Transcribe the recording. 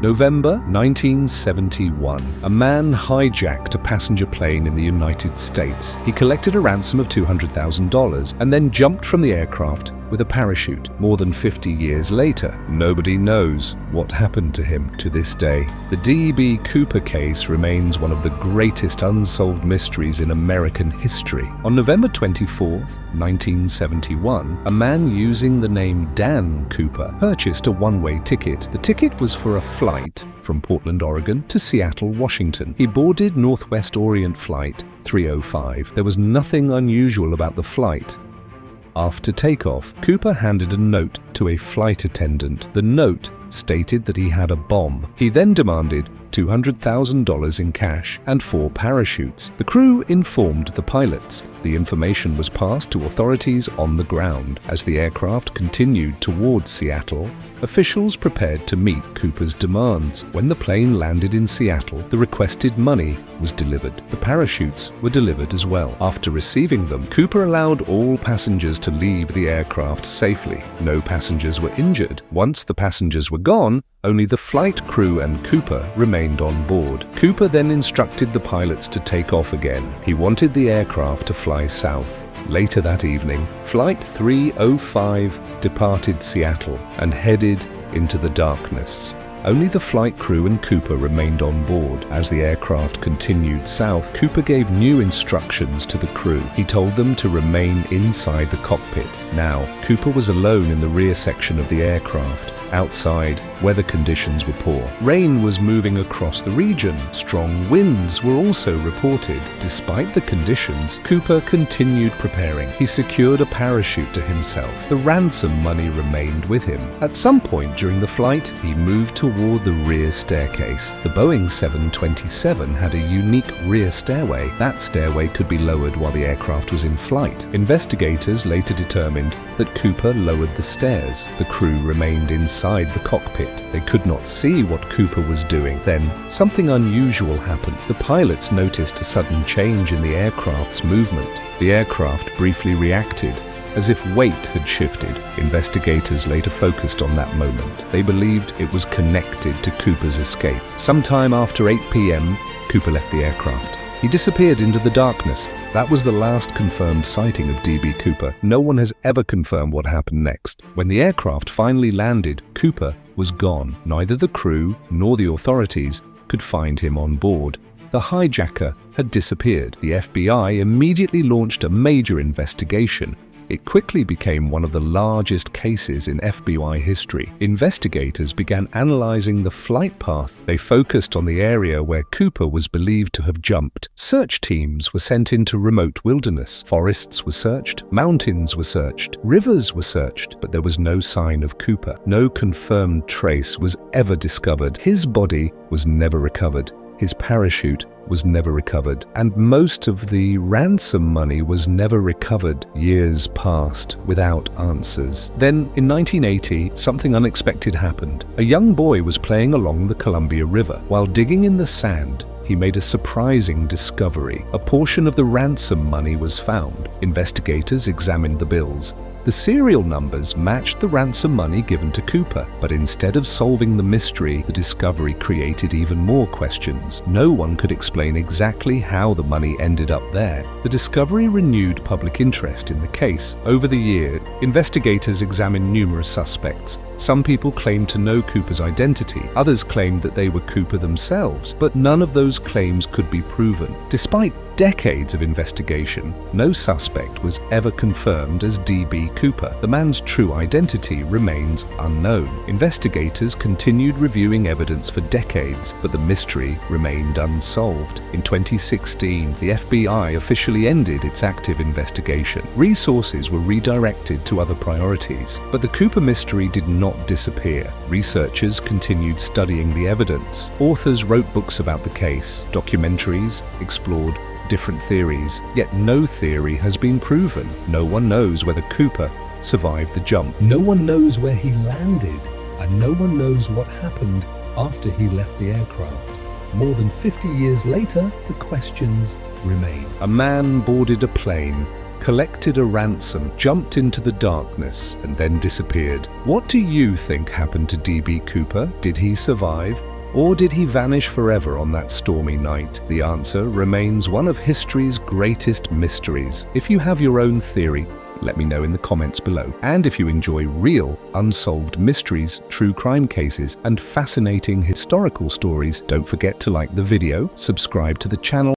November 1971. A man hijacked a passenger plane in the United States. He collected a ransom of $200,000 and then jumped from the aircraft with a parachute. More than 50 years later, nobody knows what happened to him to this day. The D.B. Cooper case remains one of the greatest unsolved mysteries in American history. On November 24, 1971, a man using the name Dan Cooper purchased a one-way ticket. The ticket was for a flight from Portland, Oregon to Seattle, Washington. He boarded Northwest Orient Flight 305. There was nothing unusual about the flight. After takeoff, Cooper handed a note to a flight attendant. The note stated that he had a bomb. He then demanded $200,000 in cash and 4 parachutes. The crew informed the pilots. The information was passed to authorities on the ground. As the aircraft continued towards Seattle, officials prepared to meet Cooper's demands. When the plane landed in Seattle, the requested money was delivered. The parachutes were delivered as well. After receiving them, Cooper allowed all passengers to leave the aircraft safely. No passengers were injured. Once the passengers were gone, only the flight crew and Cooper remained on board. Cooper then instructed the pilots to take off again. He wanted the aircraft to fly south. Later that evening, Flight 305 departed Seattle and headed into the darkness. Only the flight crew and Cooper remained on board. As the aircraft continued south, Cooper gave new instructions to the crew. He told them to remain inside the cockpit. Now, Cooper was alone in the rear section of the aircraft. Outside, weather conditions were poor. Rain was moving across the region. Strong winds were also reported. Despite the conditions, Cooper continued preparing. He secured a parachute to himself. The ransom money remained with him. At some point during the flight, he moved toward the rear staircase. The Boeing 727 had a unique rear stairway. That stairway could be lowered while the aircraft was in flight. Investigators later determined that Cooper lowered the stairs. The crew remained inside the cockpit. They could not see what Cooper was doing. Then, something unusual happened. The pilots noticed a sudden change in the aircraft's movement. The aircraft briefly reacted, as if weight had shifted. Investigators later focused on that moment. They believed it was connected to Cooper's escape. Sometime after 8 p.m., Cooper left the aircraft. He disappeared into the darkness. That was the last confirmed sighting of D.B. Cooper. No one has ever confirmed what happened next. When the aircraft finally landed, Cooper was gone. Neither the crew nor the authorities could find him on board. The hijacker had disappeared. The FBI immediately launched a major investigation. It quickly became one of the largest cases in FBI history. Investigators began analyzing the flight path. They focused on the area where Cooper was believed to have jumped. Search teams were sent into remote wilderness. Forests were searched, mountains were searched, rivers were searched, but there was no sign of Cooper. No confirmed trace was ever discovered. His body was never recovered. His parachute was never recovered, and most of the ransom money was never recovered. Years passed without answers. Then, in 1980, something unexpected happened. A young boy was playing along the Columbia River. While digging in the sand, he made a surprising discovery. A portion of the ransom money was found. Investigators examined the bills. The serial numbers matched the ransom money given to Cooper, but instead of solving the mystery, the discovery created even more questions. No one could explain exactly how the money ended up there. The discovery renewed public interest in the case. Over the year, investigators examined numerous suspects. Some people claimed to know Cooper's identity. Others claimed that they were Cooper themselves, but none of those claims could be proven. Despite decades of investigation, no suspect was ever confirmed as D.B. Cooper. The man's true identity remains unknown. Investigators continued reviewing evidence for decades, but the mystery remained unsolved. In 2016, the FBI officially ended its active investigation. Resources were redirected to other priorities, but the Cooper mystery did not disappear. Researchers continued studying the evidence. Authors wrote books about the case. Documentaries explored different theories, yet no theory has been proven. No one knows whether Cooper survived the jump. No one knows where he landed, and no one knows what happened after he left the aircraft. More than 50 years later, the questions remain. A man boarded a plane, collected a ransom, jumped into the darkness, and then disappeared. What do you think happened to D.B. Cooper? Did he survive? Or did he vanish forever on that stormy night? The answer remains one of history's greatest mysteries. If you have your own theory, let me know in the comments below. And if you enjoy real, unsolved mysteries, true crime cases, and fascinating historical stories, don't forget to like the video, subscribe to the channel,